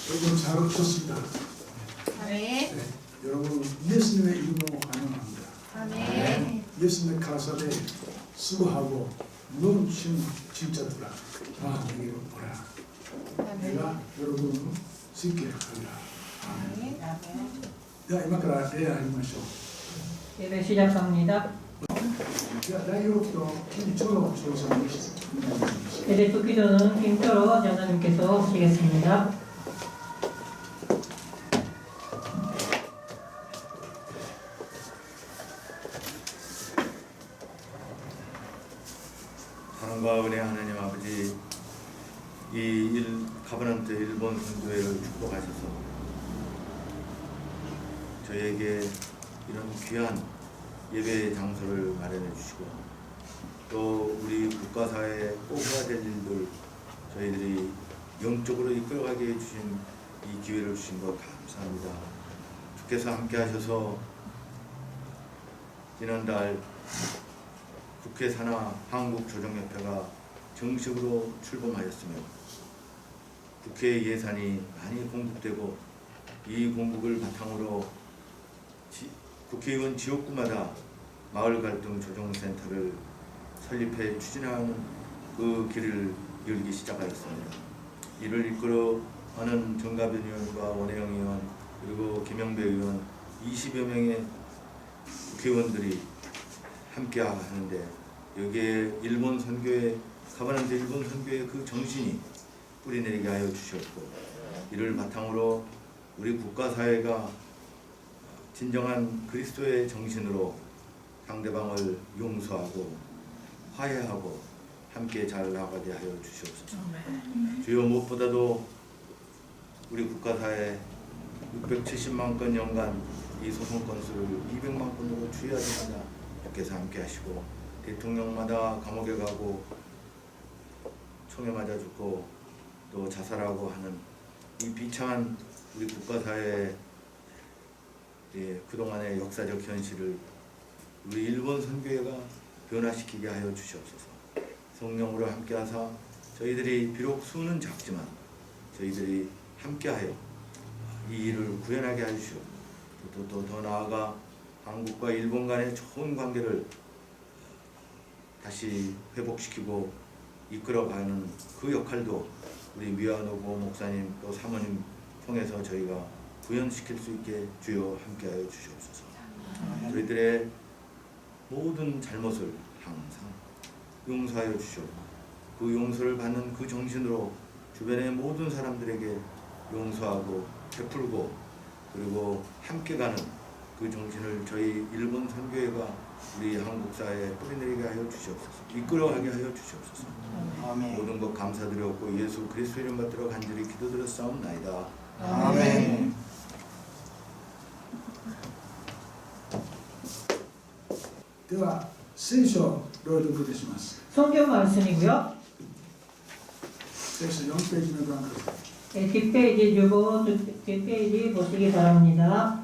여러분 잘 오셨습니다. 아멘. 네, 여러분 예수님의 이름으로 환영합니다. 아멘. 예수님의 가사에 수고하고 무거운 짐 진짜들아 나에게로 오라. 내가 여러분을 쉽게 하리라. 아멘. 자, 이만까지礼拝しましょう. 예배 시작합니다. 자, 다이오키도 김초로 조사님께서 예배 기도는 김철호 전사님께서 하시겠습니다. 사랑과 은혜 하나님 아버지, 이 가버넌트 일본 선교회를 축복하셔서 저희에게 이런 귀한 예배 장소를 마련해 주시고 또 우리 국가사회에 꼭 해야 될 일들 저희들이 영적으로 이끌어가게 해주신 이 기회를 주신 것 감사합니다. 주께서 함께 하셔서 지난달 국회 산하 한국조정협회가 정식으로 출범하였으며 국회 예산이 많이 공급되고 이 공급을 바탕으로 국회의원 지역구마다 마을 갈등 조정센터를 설립해 추진하는 그 길을 열기 시작하였습니다. 이를 이끌어가는 정가변 의원과 원혜영 의원 그리고 김영배 의원 20여 명의 국회의원들이 함께 하는데 여기에 일본 선교회 가버넌트 일본 선교회 그 정신이 뿌리내리게 하여 주셨고 이를 바탕으로 우리 국가사회가 진정한 그리스도의 정신으로 상대방을 용서하고 화해하고 함께 잘 나가게 하여 주시옵소서. 주여 무엇보다도 우리 국가사회 670만 건 연간 이 소송 건수를 200만 건으로 줄여야 됩니다. 주께서 함께 하시고 대통령마다 감옥에 가고 총에 맞아 죽고 또 자살하고 하는 이 비참한 우리 국가사회의 그동안의 역사적 현실을 우리 일본 선교회가 변화시키게 하여 주시옵소서. 성령으로 함께하사 저희들이 비록 수는 작지만 저희들이 함께하여 이 일을 구현하게 하시오. 또 더 나아가 한국과 일본 간의 좋은 관계를 다시 회복시키고 이끌어가는 그 역할도 우리 미야노부 목사님 또 사모님 통해서 저희가 구현시킬 수 있게 주여 함께하여 주시옵소서. 저희들의 모든 잘못을 항상 용서하여 주시옵고 그 용서를 받는 그 정신으로 주변의 모든 사람들에게 용서하고 베풀고 그리고 함께 가는 그 정신을 저희 일본 선교회가 우리 한국 사회에 뿌리내리게 하여 주시옵소서. 이끌어가게 하여 주시옵소서. 아멘. 모든 것 감사드렸고 예수 그리스도 이름 받들어 간절히 기도드렸사옵나이다. 아멘. 되와聖書を朗読いたします。 성경 말씀이고요. 聖書4ページ目ご覧ください。 뒷페이지 주고 뒷페이지 보시기 바랍니다.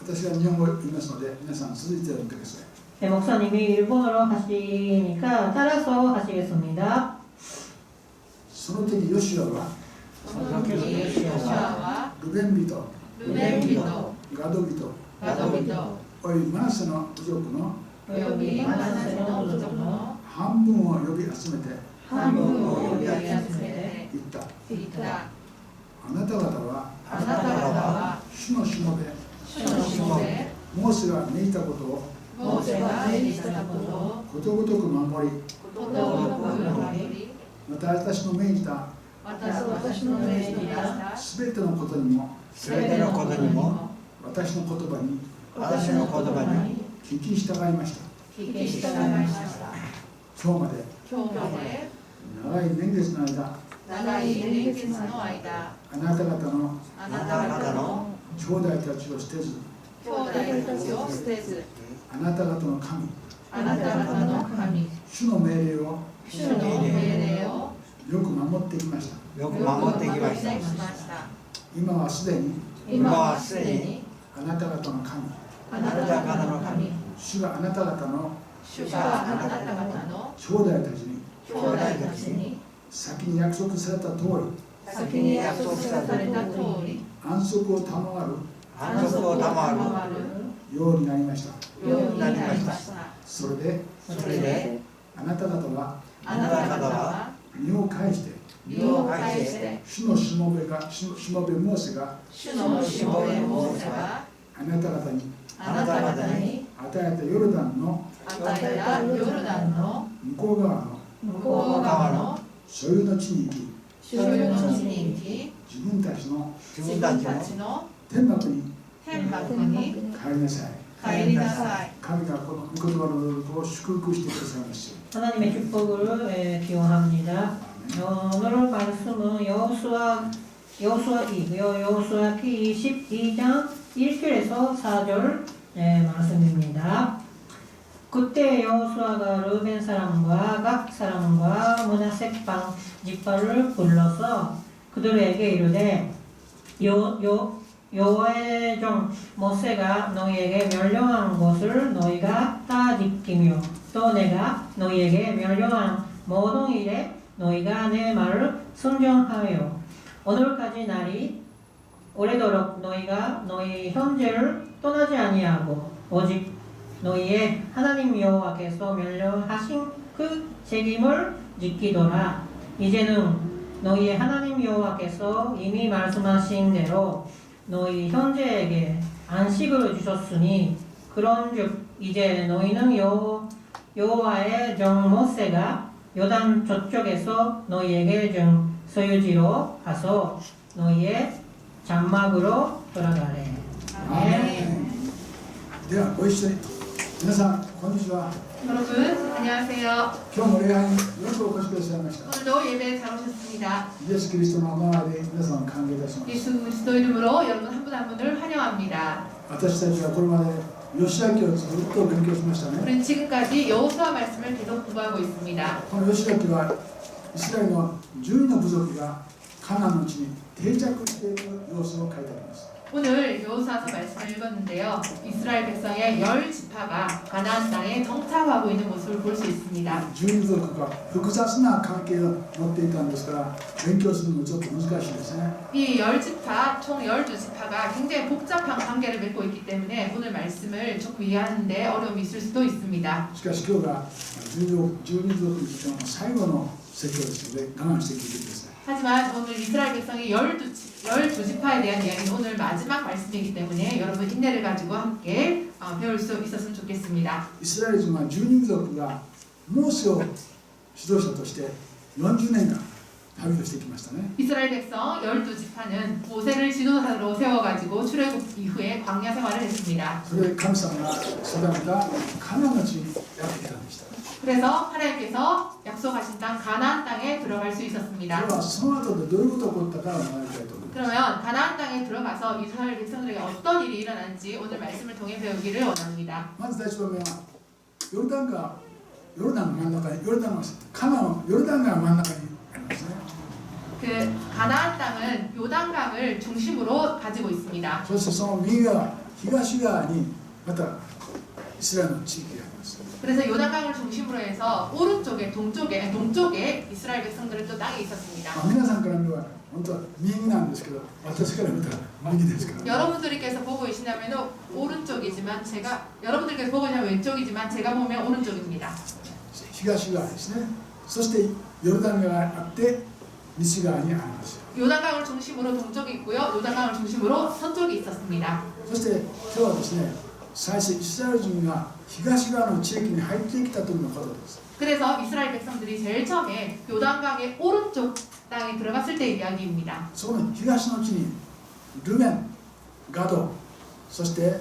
私が日本語を言いますので皆さん続いて読んでください。 목사님이 일본어로 하시니까 따라서 하시겠습니다. その時ヨシュアはその時ヨシュアはルベン人、ルベン人、ガド人、ガド人、およびマナセの部族のおよびマナセの部族の半分を呼び集めて半分を呼び集めて言った。言った。あなた方はあなた方は主のしもべ主のしもべモーセが命じたことをモーセが命じたことをことごとく守り、ことごとく守り、また私の命じた私の命じたすべてのことにもすべてのことにも私の言葉に私の言葉に聞き従いました。聞き従いました。今日まで今日まで長い年月の間、長い年月の間、あなた方のあなた方の兄弟たちを捨てず、兄弟たちを捨てず、あなた方の神、あなた方の神、主の命令を主の命令をよく守ってきました。よく守ってきました。今はすでに今はすでにあなた方の神、あなた方の神、主があなた方の主があなた方の兄弟たちに兄弟たちに先に約束された通り先に約束された通り安息を賜る安息を賜ようになりました。るようになりました。それでそれであなた方はあなた方は身を返して身を返して主のしもべモーセが主のしもべモーセがあなた方にあなた方に与えたヨルダンの与えたヨルダンの向こう側の向こう側の所有の地に行き所有の地に行き自分たちの自分たちの天幕に天幕に帰りなさい。帰りなさい。神がこの御言葉の努力を祝福してくださいました。 하나님의 축복을 기원합니다. 오늘 말씀은 여호수아기고요. 여호수아기 22장 1절에서 4절 말씀입니다. 그때 여호수아가 르벤 사람과 각 사람과 므낫세 지파를 불러서 그들에게 이르되 여호와의 종 모세가 너희에게 명령한 것을 너희가 다 지키며 또 내가 너희에게 명령한 모든 일에 너희가 내 말을 순종하여 오늘까지 날이 오래도록 너희가 너희 형제를 떠나지 아니하고 오직 너희의 하나님 여호와께서 명령하신 그 책임을 지키도라. 이제는 너희의 하나님 여호와께서 이미 말씀하신 대로 너희 형제에게 안식을 주셨으니 그런즉 이제 너희는 여호와의 종 모세가 요단 저쪽에서 너희에게 준 소유지로 가서 너희의 장막으로 돌아가래. アーメン。ではご一緒に皆さんこんにちは。 여러분 안녕하세요. 今日も礼拝によくお越しくださいました。 오늘도 예배에 잘 오셨습니다. イエス・キリストの名前で皆さんを歓迎いたします。 예수 그리스도 이름으로 여러분 한 분 한 분을 환영합니다. 私たちはこれまで吉明をずっと勉強しましたね。 우리는 지금까지 여호수아 말씀을 계속 공부하고 있습니다. この吉明はイスラエルの12の部族がカナンの地に定着している様子を書いてあります。 오늘 여호수아서 말씀을 읽었는데요. 이스라엘 백성의 10지파가 가나안 땅에 정착하고 있는 모습을 볼 수 있습니다. 12部族が複雑な関係を持っていたんですから勉強するのもちょっと難しいですね。 이 10지파, 총 12지파가 굉장히 복잡한 관계를 맺고 있기 때문에 오늘 말씀을 조금 이해하는데 어려움이 있을 수도 있습니다. しかし今日が12部族についての最後の説教ですので我慢して聞いてください。 하지만 오늘 이스라엘 백성의 12지파에 대한 이야기는 오늘 마지막 말씀이기 때문에 여러분 인내를 가지고 함께 배울 수 있었으면 좋겠습니다. イスラエル人は12部族がモーセを指導者として40年間旅をしてきましたね。 이스라엘 백성 12지파는 모세를 지도자로 세워가지고 출애굽 이후에 광야 생활을 했습니다. それで神様が定めたカナンの地にやってきたんでした。 그래서 하나님께서 약속하신 땅 가나안 땅에 들어갈 수 そ 있었습니다. れはその後でどういうことが起こったかを学びたいと思います。 그러면 가나안 땅에 들어가서 이스라엘 백성들에게 어떤 일이 일어난지 오늘 말씀을 통해 배우기를 원합니다. まず第一番目はヨルダン川の真ん中にカナンのヨルダン川の真ん中にありますね。 그 가나안 땅은 요단강을 중심으로 가지고 있습니다. そしてその右側東側にまたイスラエルの地域があります。 그래서 요단강을 중심으로 해서 오른쪽에 동쪽에 이스라엘 백성들은 또 땅이 있었습니다. 皆さんから見れば本当は右なんですけど私から見たら右ですから、 여러분들께서 보고 계시냐면 오른쪽이지만 여러분들께서 보고 계시면 왼쪽이지만 제가 보면 오른쪽입니다. 東側ですね。そしてヨルダン川があって西側にあります。 요단강을 중심으로 동쪽이 있고요. 요단강을 중심으로 서쪽이 있었습니다. そして今日はですね最初イスラエル人が東側の地域に入ってきた時のことです。 그래서 이스라엘 백성들이 제일 처음에 요단강의 오른쪽 땅에 들어갔을 때 이야기입니다. その東の地にルベン、ガド、そして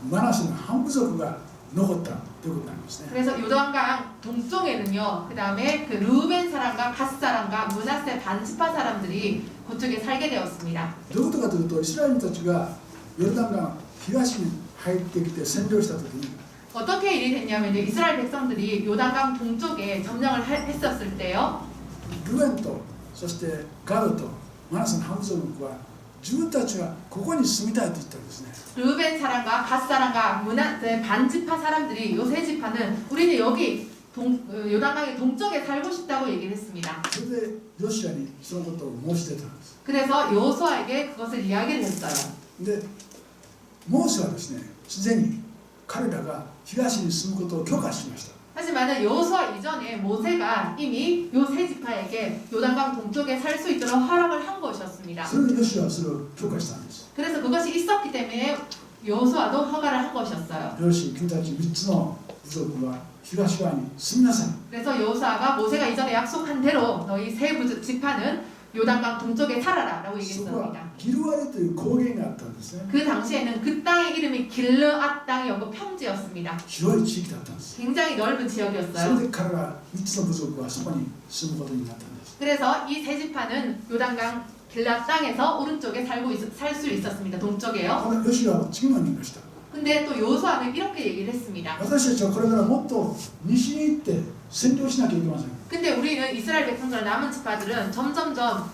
マナセの半部族が残ったということになりますね。 그래서 요단강 동쪽에는요. 그 다음에 그 루벤 사람과 갓 사람과 므낫세 반지파 사람들이 그쪽에 살게 되었습니다. どういうことかというとイスラエル人たちがヨルダン川東に入ってきて占領した時に 어떻게 일이 됐냐면 이스라엘 백성들이 요단강 동쪽에 점령을 했었을 때요. ルベンとそしてガドとマナセの半部族は自分たちはここに住みたいと言ったんですね。 루벤 사람과 갓 사람과 므낫세 반지파 사람들이 요 세 지파는 우리는 여기 요단강의 동쪽에 살고 싶다고 얘기를 했습니다. それでヨシアにそのことを申し出たんです。 그래서 여호수아에게 그것을 이야기를 했어요. でモーセはですね、すでに彼らが東に住むことを許可しました。 하지만 여호수아 이전에 모세가 이미 요 세 지파에게 요단강 동쪽에 살 수 있도록 허락을 한 것이었습니다. それでヨシアはそれを許可したんです。 그래서 그것이 있었기 때문에 여호수아도 허가를 한 것이었어요. よし、君たち3つの部族は東側に住みなさい。 그래서 여호수아가 모세가 이전에 약속한 대로 너희 세 지파는 요단강 동쪽에 살아라라고 そこは 얘기했습니다. ギルアレという高原があったんですね。 그 당시에는 그 땅의 이름이 길르앗 땅이었고 평지였습니다. 広い地域だったんです。 굉장히 넓은 それ 지역이었어요. で彼ら3つの部族はそこに住むことになったんです。 그래서 이 세 지파는 요단강 길르앗 땅에서 오른쪽에 살 수 있었습니다. 동쪽에요. このヨシアは次のように言いました。 근데 또 여호수아는 이렇게 얘기를 했습니다. 私たちはこれからもっと西に行って占領しなきゃいけません。 근데 우리는 이스라엘 백성들 남은 지파들은 점점점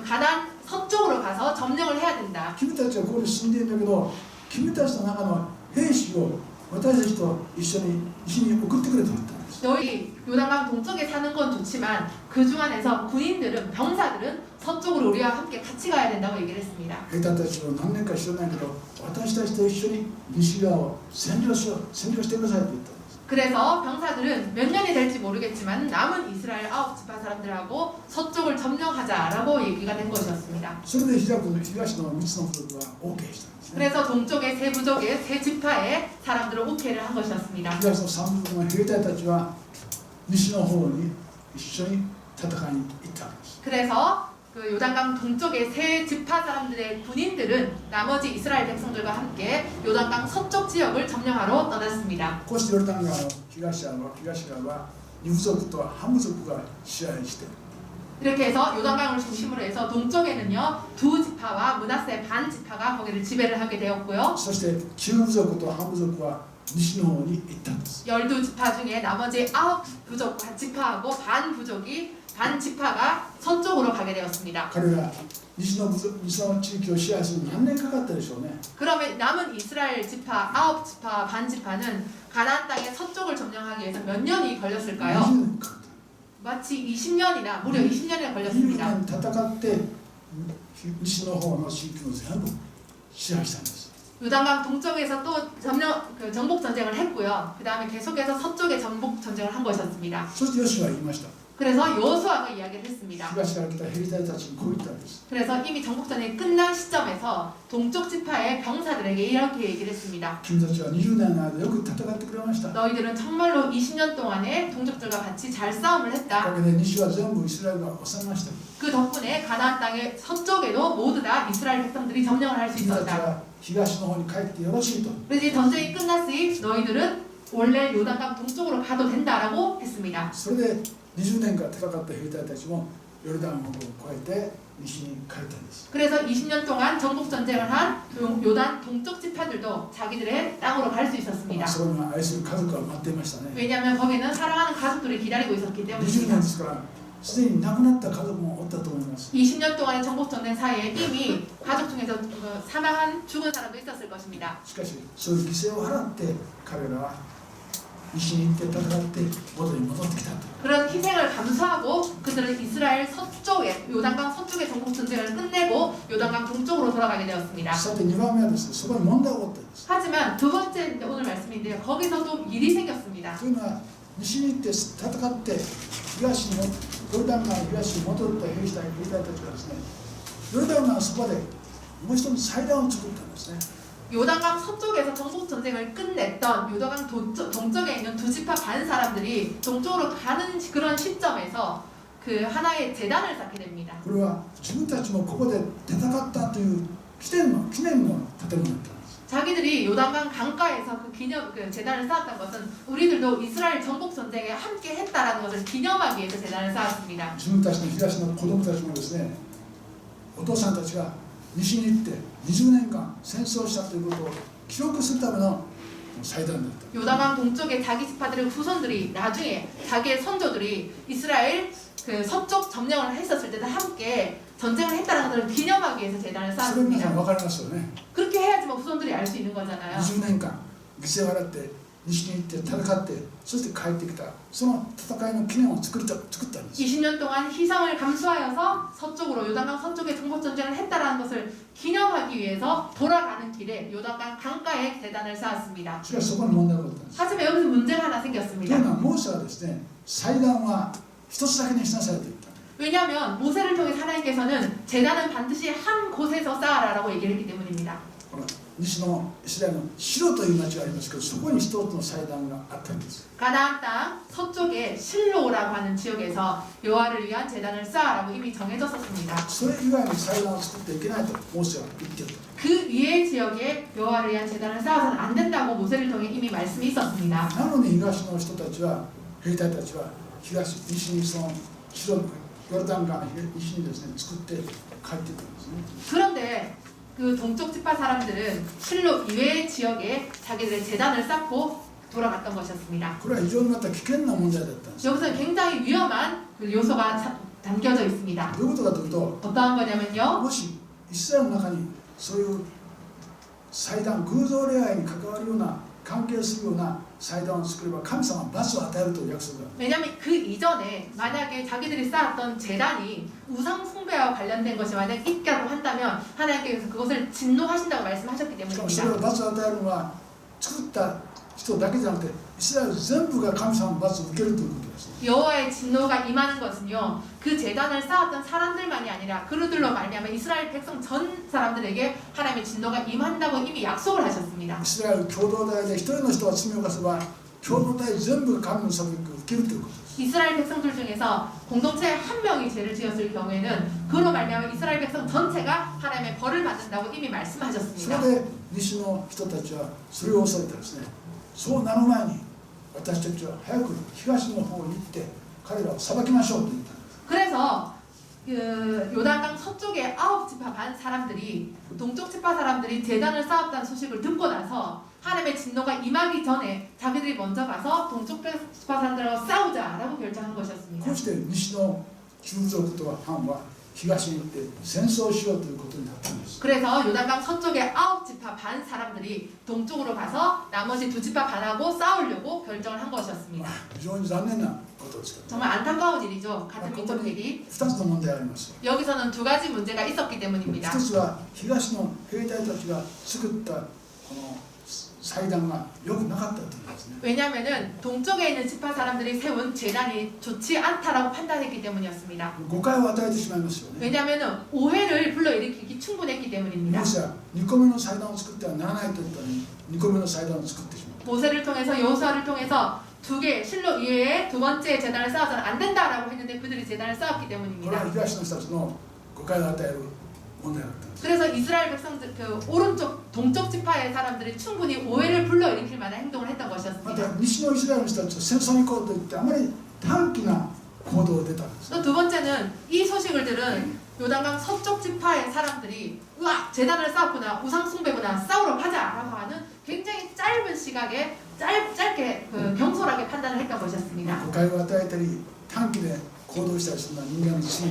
가나안 서쪽으로 가서 점령을 해야 된다. 君たちはここに住んでいるんだけど、君たちの中の兵士を私たちと一緒に西に送ってくれと言ったんです。 너희 요단강 동쪽에 사는 건 좋지만 그 중 안에서 군인들은 병사들은 서쪽으로 우리와 함께 같이 가야 된다고 얘기를 했습니다. 兵隊たちを何年か知らないけど、私たちと一緒に西側を占領してくださいと言ったんです。 그래서 병사들은 몇 년이 될지 모르겠지만 남은 이스라엘 9지파 사람들하고 서쪽을 점령하자라고 얘기가 된 것이었습니다. それで東の3つの部族は OK したんですね。 그래서 동쪽의 세 부족의 세 지파의 사람들을 오케이를 한 것이었습니다. 東の3部族の兵隊たちは西の方に一緒に戦いに行ったんです。 그래서 그 요단강 동쪽의 세 지파 사람들의 군인들은 나머지 이스라엘 백성들과 함께 요단강 서쪽 지역을 점령하러 떠났습니다. こうしてヨルダン川の東側は2部族と半部族が支配して、 이렇게 해서 요단강을 중심으로 해서 동쪽에는요 2지파와 므낫세 반 지파가 거기를 지배를 하게 되었고요. そして9部族と半部族は西の方に行ったんです。 12지파 중에 나머지 9부족 지파하고 반 지파가 서쪽으로 가게 되었습니다. 彼ら西の地域を支配するの何年かかったでしょうね。 그러면 남은 이스라엘 지파 9지파 반 지파는 가나안 땅의 서쪽을 점령하기 위해서 몇 년이 걸렸을까요? 20年かかった。 마치 20년이나 무려 20년이나 20 걸렸습니다. 年戦って西の方の地域を全部支配したんです。 요단강 동쪽에서 또 정복 전쟁을 했고요. 그 다음에 계속해서 서쪽에 정복 전쟁을 한 것이었습니다. そしてヨシュアは言いました。 그래서 여호수아가 이야기를 했습니다. 東から来た兵隊たちにこう言ったんです。 그래서 이미 정복 전쟁이 끝난 시점에서 동쪽 지파의 병사들에게 이렇게 얘기를 했습니다. 君たちは20年の間よく戦ってくれました。 너희들은 정말로 20년 동안에 동족들과 같이 잘 싸움을 お 했다. かげで西は全部イスラエルが治めました。 그 덕분에 가나안 땅의 서쪽에도 모두 다 이스라엘 백성들이 점령을 할 수 君たち 있었다. は東の方に帰ってよろしいと。 그래서 이 전쟁이 끝났으니 너희들은 원래 요단강 동쪽으로 가도 된다라고 했습니다. それで20年間戦った兵隊たちもヨルダン河を越えて西に帰ったんです。 그래서 20년 동안 정복 전쟁을 한 요단 동쪽 지파들도 자기들의 땅으로 갈 수 있었습니다. そこには愛する家族が待っていましたね。 왜냐하면 거기는 사랑하는 가족들이 기다리고 있었기 20年 때문입니다. ですからすでに亡くなった家族もおったと思います。 20년 동안의 정복 전쟁 사이에 이미 가족 중에서 죽은 사람도 있었을 것입니다. しかしそういう犠牲を払って彼らは西に行って戦って元に戻ってきたと。 그런 희생을 감수하고 그들은 이스라엘 서쪽에 요단강 서쪽의 정복 전쟁을 끝내고 요단강 동쪽으로 돌아가게 되었습니다. さて2番目はですね、そこに問題が起こったんです。 하지만 두 번째 오늘 말씀인데요. 거기서도 일이 생겼습니다. というのは西に行って戦って東にヨルダン川の東に戻った兵隊たちがですね、ヨルダン川のそばでもう一つ祭壇を作ったんですね。 요단강 서쪽에서 정복 전쟁을 끝냈던 요단강 동쪽에 있는 2지파 반 사람들이 동쪽으로 가는 그런 시점에서 그 하나의 제단을 쌓게 됩니다. これは自分たちもここで戦ったという記念の建物だったんです。 자기들이 요단강 강가에서 그 제단을 쌓았던 것은 우리들도 이스라엘 정복 전쟁에 함께 했다라는 것을 기념하기 위해서 제단을 쌓았습니다. 自分たちの東の子供たちもですね、お父さんたちが西に行って20年間戦争したということを記録するための祭壇だった。 요단강 동쪽의 자기 지파들의 후손들이 나중에 자기의 선조들이 이스라엘 그 서쪽 점령을 했었을 때도 함께 전쟁을 했다는 것을 기념하기 위해서 제단을 それ皆さん 쌓았습니다. 分かりますよね。 그렇게 해야지만 후손들이 알 수 있는 거잖아요. 20年間犠牲を払って西に行って戦って、そして帰ってきた、その戦いの記念を作ったんです。 20년 동안 희생을 감수하여서 서쪽으로 요단강 서쪽에 정복 전쟁을 했다라는 것을 기념하기 위해서 돌아가는 길에 요단강 강가에 제단을 쌓았습니다. しかしそこに問題があったんです。 하지만 여기서 문제가 하나 という 생겼습니다. のはモーセはですね、祭壇は一つだけにしなさいと言った。 왜냐하면 모세를 통해 하나님께서는 제단은 반드시 한 곳에서 쌓아라라고 얘기를 했기 때문입니다. この西のイスラエルのシロという町がありますけど、そこに一つの祭壇があったんです。 가나안 땅 서쪽에 실로라고 하는 지역에서 여호와를 위한 제단을 쌓아라고 이미 정해졌었습니다. それ以外に祭壇を作ってはいけないとモーセは言っていた。 그 위의 지역에 여호와를 위한 제단을 쌓아서는 안 된다고 모세를 통해 이미 말씀이 있었습니다. なのに東の人たちは、兵隊たちは西にそのシロヨルダン川の西にですね、作って帰ってくるんですね。 그런데 그 동쪽 지파 사람들은 실로 이외의 지역에 자기들의 제단을 쌓고 돌아갔던 것이었습니다. これは非常にまた危険な問題だったんです。 여기서 굉장히 위험한 그 요소가 담겨져 있습니다. どういうことかというと、 어떠한 거냐면요. もしイスラエルの中にそういう祭壇、偶像礼拝に関わるような関係するような祭壇を作れば神様は罰を与えるという約束がある。 왜냐하면 그 이전에 만약에 자기들이 쌓았던 제단이 우상 숭배와 관련된 것이 만약 있다고 한다면 하나님께서 그것을 진노하신다고 말씀하셨기 しかもそれを 때문입니다. 罰を与えるのは作った人だけじゃなくてイスラエル全部が神様の罰を受けるということです。 여호와의 진노가 임하는 것은요, 그 제단을 쌓았던 사람들만이 아니라 그들로 말미암아 이스라엘 백성 전 사람들에게 하나님의 진노가 임한다고 이미 약속을 하셨습니다. イスラエル共同体で一人の人が罪を犯せば共同体全部が神の裁きを受けるということです。 이스라엘 백성들 중에서 공동체에 한 명이 죄를 지었을 경우에는 그로 말미암아 이스라엘 백성 전체가 하나님의 벌을 받는다고 이미 そ 말씀하셨습니다. れで西の人たちはそれを恐れてですね、そうなる前に私たちは早く東の方に行って彼らを裁きましょうと言ったんです。 그래서 그 요단강 서쪽의 9지파 반 사람들이 동쪽 지파 사람들이 제단을 쌓았다는 소식을 듣고 나서 하나님의 진노가 임하기 전에 자기들이 먼저 가서 동쪽 지파 사람들하고 싸우자라고 결정한 こ 것이었습니다. うして西の従属と藩は東に行って戦争しようということになったんです。 그래서 요단강 서쪽의 9지파 반 사람들이 동쪽으로 가서 나머지 2지파 반하고 싸우려고 결정을 한 것이었습니다. 非常に残念なことですけど、 정말 안타까운 일이죠. 같은 민족끼리. 2つの問題があります。 여기서는 2가지 문제가 있었기 1 때문입니다. つは東の兵隊たちが作ったこの祭壇が良くなかったというんですね。 왜냐하면은 동쪽에 있는 지파 사람들이 세운 제단이 좋지 않다라고 판단했기 때문이었습니다. 誤解を与えてしまいますよね。 왜냐하면은 오해를 불러일으키기 충분했기 때문입니다. モーセは2個目の祭壇を作ってはならないと言ったのに2個目の祭壇を作ってしまう。 모세를 통해서 여호수아를 통해서 2개 실로 이외에 2번째 제단을 쌓아서는 안 된다라고 했는데 그들이 제단을 쌓았기 これは 때문입니다. 東の人たちの誤解を与える問題だったんです。 그래서 이스라엘 백성들 그 오른쪽 동쪽 지파의 사람들이 충분히 오해를 불러일으킬 만한 행동을 했던 ま 것이었습니다. た西のイスラエルの人たちは戦争に行こうと言ってあまり短気な行動を出たんです。 또 2번째는 이 소식을 들은 요단강 서쪽 지파의 사람들이 우와 제단을 쌓았구나 우상 숭배구나 싸우러 가자라고 하는 굉장히 짧은 시각에 짧게 그 경솔하게 판단을 했던 것이었습니다. 誤解を与えたり短気で行動したりするのは人間の罪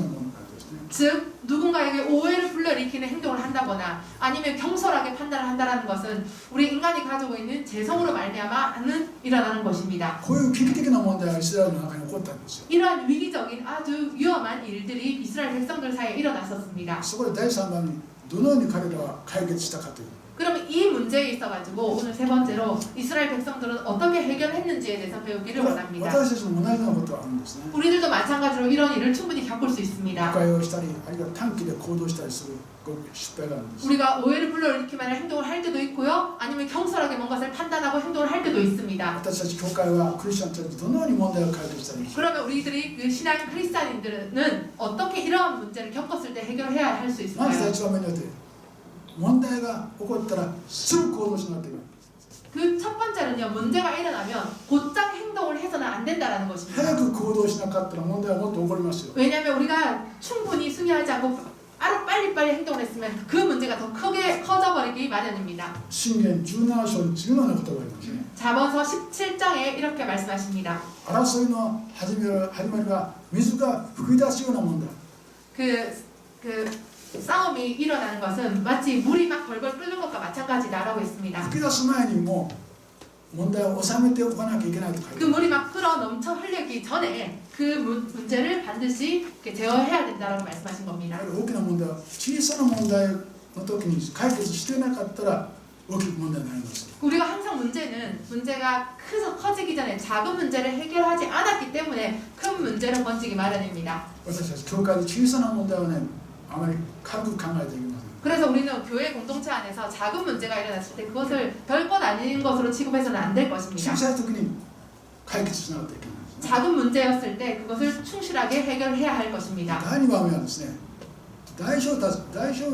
のものなんですね。 즉 누군가에게 오해를 불러일으키는 행동을 한다거나 아니면 경솔하게 판단을 한다는 것은 우리 인간이 가지고 있는 재성으로 말미암아는 일어나는 것입니다. こういう危機的な問題がイスラエルの中に起こったんですよ。 이러한 위기적인 아주 위험한 일들이 이스라엘 백성들 사이에 일어났었습니다. そこで第3番にどのように彼らは解決したかという。 그러면 이 문제에 있어가지고 오늘 3번째로 이스라엘 백성들은 어떻게 해결했는지에 대해서 배우기를 원합니다. 私たちも同じようなことがあるんですね。 우리들도 마찬가지로 이런 일을 충분히 겪을 수 있습니다. 誤解をしたり、あるいは短気で行動したりする失敗があるんです。 우리가 오해를 불러일으킬 만한 행동을 할 때도 있고요. 아니면 경솔하게 뭔가를 판단하고 행동을 할 때도 있습니다. 私たち教会はクリスチャンたちにどのように問題を解決したらいいでしょうか。 그러면 우리들이 그 신앙 크리스찬인들은 어떻게 이러한 문제를 겪었을 때 해결해야 할 수 まず 있을까요? 第1番目において問題が起こったらすぐ行動しなければ。 그 첫 번째는요. 문제가 일어나면 곧장 행동을 해서는 안 된다라는 것입니다. 早く行動しなかったら問題はもっと起こりますよ。 왜냐하면 우리가 충분히 수기하지 않고 빨리빨리 행동을 했으면 그 문제가 더 크게 커져버리기 마련입니다. 信玄17章に次のようなことがありますね。 잠언서 17장에 이렇게 말씀하십니다. 争いの始まりは水が吹き出すようなもんだ。 그 싸움이 일어나는 것은 마치 물이 막 벌벌 끓는 것과 마찬가지다라고 했습니다. 吹き出す前にもう問題を収めておかなきゃいけないと書いて 그 ある 물이 막 흘러 넘쳐 흘리기 전에 그 문제를 반드시 이렇게 제어해야 된다라고 말씀하신 や 겁니다. はり大きな問題は小さな問題の時に解決してなかったら大きな問題になります 우리가 항상 문제가 커서 커지기 전에 작은 문제를 해결하지 않았기 때문에 큰 문제로 번지기 마련입니다. 私たち教会で小さな問題をねあまり軽く考えていきます 그래서 우리는 교회 공동체 안에서 작은 문제가 일어났을 때 그것을 별것 아닌 것으로 취급해서는 안 될 것입니다. 小さい時に解決しなかったらいけないですね 작은 문제였을 때 그것을 충실하게 해결해야 할 것입니다. 第2番目はですね代表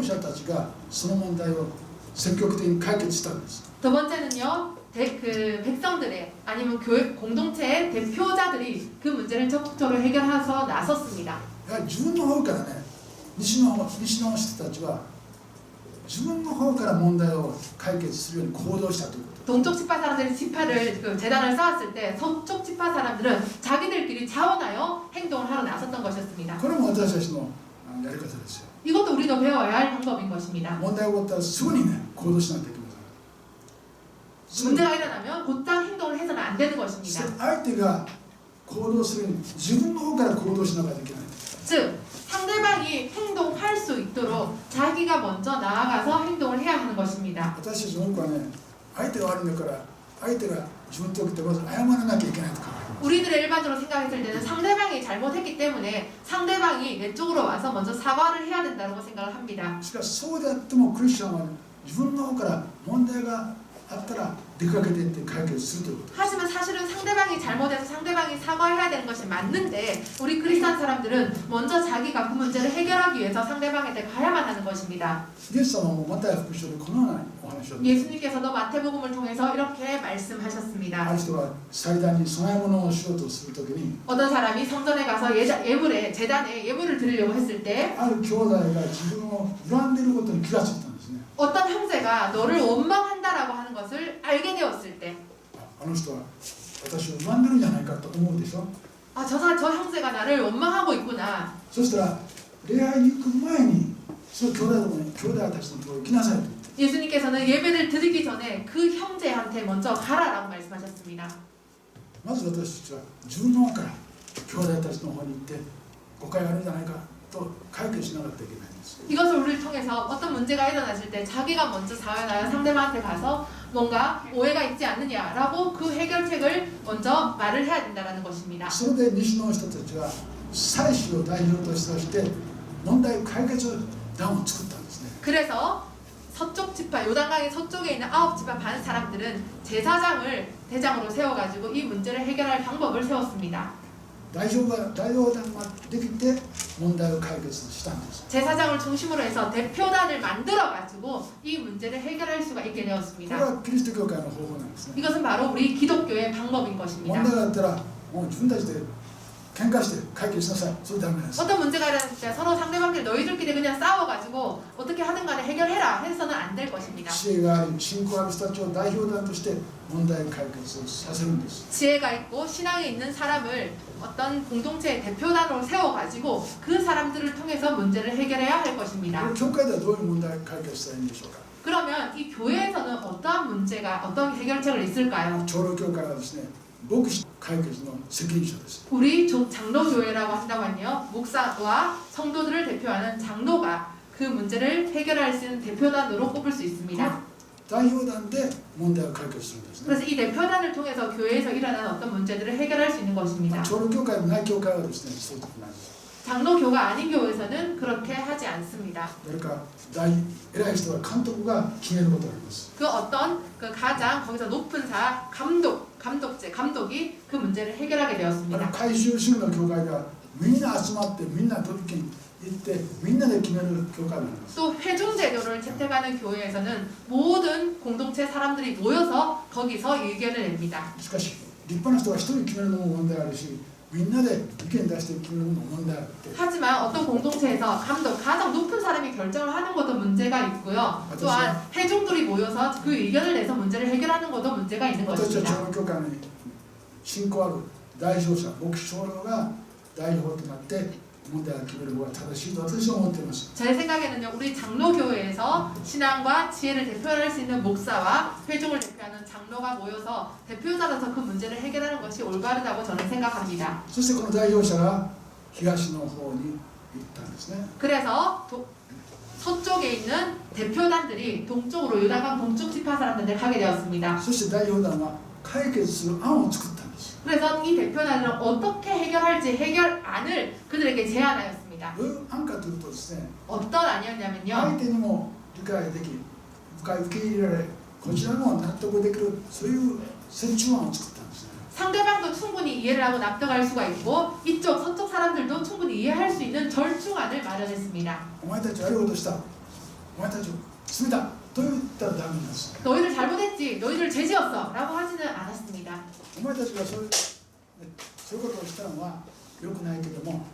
者たちがその問題を積極的に解決したんです 두 번째는요, 그 백성들의 아니면 교회 공동체의 대표자들이 그 문제를 적극적으로 해결해서 나섰습니다. やはり自分の方からね西の人たちは自分の方から問題を解決するように行動したということ 동쪽 지파 사람들이 지파를 그 재단을 쌓았을 때 서쪽 지파 사람들은 자기들끼리 자원하여 행동을 하러 나섰던 것이었습니다. これも私たちのやり方ですよ 이것도 우리도 배워야 할 방법인 것입니다. 問題が起こったらすぐにね行動しないといけません 문제가 일어나면 곧장 행동을 해서는 안 되는 そし 것입니다. て相手が行動するように自分の方から行動しなきゃいけない 즉 상대방이 행동할 수 있도록 자기가 먼저 나아가서 행동을 해야 하는 것입니다. 私たちの多くはね相手が悪いんだから相手が自分の時ってまず謝らなきゃいけないと考えます 우리들의 일반적으로 생각했을 때는 상대방이 잘못했기 때문에 상대방이 내 쪽으로 와서 먼저 사과를 해야 된다고 생각을 합니다. しかしそうであってもクリスチャンは自分の方から問題があったら出かけていって解決するということ 하지만 사실은 상대방이 잘못해서 상대방이 사과해야 되는 것이 맞는데 우리 크리스찬 사람들은 먼저 자기가 그 문제를 해결하기 위해서 상대방한테 가야만 하는 것입니다. イエス様もマタイ福音書でこのようなお話を 예수님께서도 마태복음을 통해서 이렇게 あ 말씀하셨습니다. る人が祭壇に供え物をしようとするときに 어떤 사람이 성전에 가서 재단에 예물을 드리려고 했을 때 ある兄弟が自分を恨んでいることに気がついたんですね 어떤 형제가 너를 원망한다라고 하는 것을 알게 되었을 때 あの人は私を恨んでるんじゃないかと思うでしょ 아, 저 형제가 나를 원망하고 있구나. そしたら礼拝に行く前にその兄弟たちのところに行きなさいと 예수님께서는 예배를 드리기 전에 그 형제한테 먼저 가라라고 말씀하셨습니다. まず私たちは自分の方から兄弟たちの方に行って誤解があるんじゃないかと解決しなかったといけないんです 이것을 우리를 통해서 어떤 문제가 일어났을 때 자기가 먼저 사연하여 상대방한테 가서 뭔가 오해가 있지 않느냐라고 그 해결책을 먼저 말을 해야 된다는 것입니다. それで西の人たちは祭司を代表として問題解決団を作ったんですね 그래서 서쪽 지파 요단강의 서쪽에 있는 9지파 반 사람들은 제사장을 대장으로 세워가지고 이 문제를 해결할 방법을 세웠습니다. 代表団ができて問題を解決したんです 제사장을 중심으로 해서 대표단을 만들어가지고 이 문제를 해결할 수가 있게 これ 되었습니다. はキリスト教会の方法なんですね 이것은 바로 우리 기독교의 방법인 問 것입니다. 題があったらもう自分たちで喧嘩して解決しなさいそれダメです 어떤 문제가 일어났을 때 서로 상대방끼리 너희들끼리 그냥 싸워가지고 어떻게 하든 간에 해결해라 해서는 안 될 것입니다. 知恵があり信仰ある人たちを代表団として問題解決させるんです 지혜가 있고 신앙이 있는 사람을 어떤 공동체의 대표단으로 세워가지고 그 사람들을 통해서 문제를 해결해야 할 것입니다. 教会ではどういう問題解決したらいいんでしょうか 그러면 이 교회에서는 어떠한 문제가 어떤 해결책을 있을까요? 長老教会はですね牧師解決の責任者です 우리 장로교회라고 한다면요, 목사와 성도들을 대표하는 장로가 그 문제를 해결할 수 있는 대표단으로 꼽을 수 있습니다. 代表団で問題を解決するんですね 그래서 이 대표단을 통해서 교회에서 일어나는 어떤 문제들을 해결할 수 있는 것입니다. 長老教会のない教会はですねそうでもないです 장로교가 아닌 교회에서는 그렇게 하지 않습니다. 誰か偉い人は監督が決めることがあります 그 어떤 그 가장 거기서 높은 감독이 그 문제를 해결하게 あの 되었습니다. 改宗主義の教会ではみんな集まってみんな取りに行ってみんなで決める教会があります 또 회중 제도를 채택하는 교회에서는 모든 공동체 사람들이 모여서 거기서 의견을 냅니다. しかし立派な人が一人決めるのも問題あるしみんなで意見出して決めるのも問題あって 하지만 어떤 공동체에서 가장 높은 사람이 결정을 하는 것도 문제가 있고요. 또한 회중들이 모여서 그 의견을 내서 문제를 해결하는 것도 문제가 있는 私たち 것입니다. 長老教会に信仰ある代表者牧師長老が代表となって問題を決める方が正しいと私は思っています。 제 생각에는요, 우리 장로교회에서 신앙과 지혜를 대표할 수 있는 목사와 회중을 대표하는 장로가 모여서 대표자로서 그 문제를 해결하는 것이 올바르다고 저는 생각합니다. そしてこの代表者が東の方に行ったんですね。 그래서 서쪽에 있는 대표단들이 동쪽으로 요단강 동쪽 지파 사람들한테 가게 되었습니다. そして代表団は解決する案を作ったんです。 그래서 이 대표단은 어떻게 해결할지 해결안을 그들에게 제안하였습니다. どういう案かというとですね、 어떤 相 안이었냐면요. 手にも理解でき、受け入れられ、こちらも納得できる、そういう折衷案を作ったんですね。 상대방도 충분히 이해를 하고 납득할 수가 있고 이쪽 서쪽 사람들도 충분히 이해할 수 있는 절충안을 마련했습니다. お前たち悪いことした、お前たちを罪だと言ったらダメなんです。 너희들 잘못했지, 너희들 죄지었어 라고 하지는 않았습니다. お前たちがそういうことをしたのは良くないけども、